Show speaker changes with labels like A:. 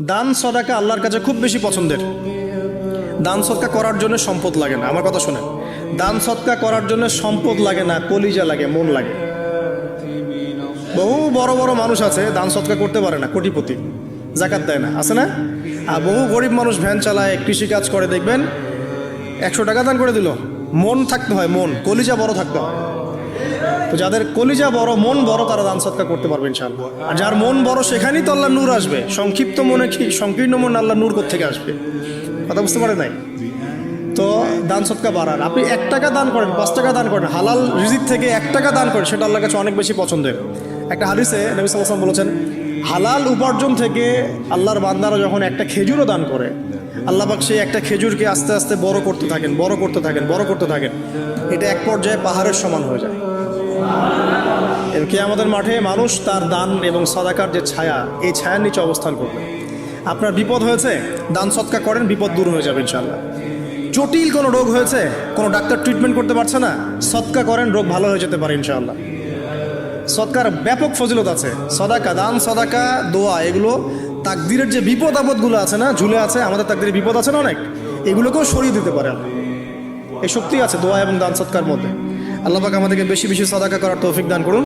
A: দান সদাকা আল্লাহর কাছে খুব বেশি পছন্দের। দান সদকা করার জন্য সম্পদ লাগে না, আমার কথা শোনেন। দান সদকা করার জন্য সম্পদ লাগে না, কলিজা লাগে, মন লাগে। বহু বড় বড় মানুষ আছে দান সদকা করতে পারে না, কোটিপতি, জাকাত দেয় না, আছে না? আর বহু গরিব মানুষ ভ্যান চালায়, কৃষিকাজ করে, দেখবেন 100 টাকা দান করে দিল। মন থাকতে হয়, মন, কলিজা বড় থাকতে হয়। তো যাদের কলিজা বড়, মন বড়, তারা দান সদকা করতে পারবে ইনশাআল্লাহ। আর যার মন বড় সেখানেই তো আল্লাহ নূর আসবে। সংক্ষিপ্ত মনে কি, সংকীর্ণ মন আল্লাহ নূর কোত্থেকে আসবে? কথা বুঝতে পারে নাই? তো দান সদকা বাড়ান। আপনি 1 টাকা দান করেন, 5 টাকা দান করেন, হালাল রিজিক থেকে 1 টাকা দান করেন, সেটা আল্লাহর কাছে অনেক বেশি পছন্দের। একটা হাদিসে নবী সাল্লাল্লাহু আলাইহি ওয়াসাল্লাম বলেছেন, হালাল উপার্জন থেকে আল্লাহর বান্দারা যখন একটা খেজুরও দান করে, আল্লাহ পাক সেই একটা খেজুরকে আস্তে আস্তে বড় করতে থাকেন, বড় করতে থাকেন, বড় করতে থাকেন। এটা এক পর্যায়ে পাহাড়ের সমান হয়ে যায়। এবং কিয়ামতের মাঠে মানুষ তার দান এবং সাদাকার যে ছায়া, এই ছায়ার নিচে অবস্থান করবে। আপনার বিপদ হয়েছে, দান সদকা করেন, বিপদ দূর হয়ে যাবে ইনশাআল্লাহ। জটিল কোনো রোগ হয়েছে, কোনো ডাক্তার ট্রিটমেন্ট করতে পারছে না, সদকা করেন, রোগ ভালো হয়ে যেতে পারে ইনশাআল্লাহ। সদকার ব্যাপক ফজিলত আছে। সদাকা, দান সদাকা, দোয়া, এগুলো তাকদিরের যে বিপদ আপদগুলো আছে না, ঝুলে আছে, আমাদের তাকদিরে বিপদ আছে না অনেক, এগুলোকেও সরিয়ে দিতে পারে আল্লাহ। এই শক্তি আছে দোয়া এবং দান সদকার মধ্যে। আল্লাহ পাক আমাদেরকে বেশি বেশি সদাকা করার তৌফিক দান করুন।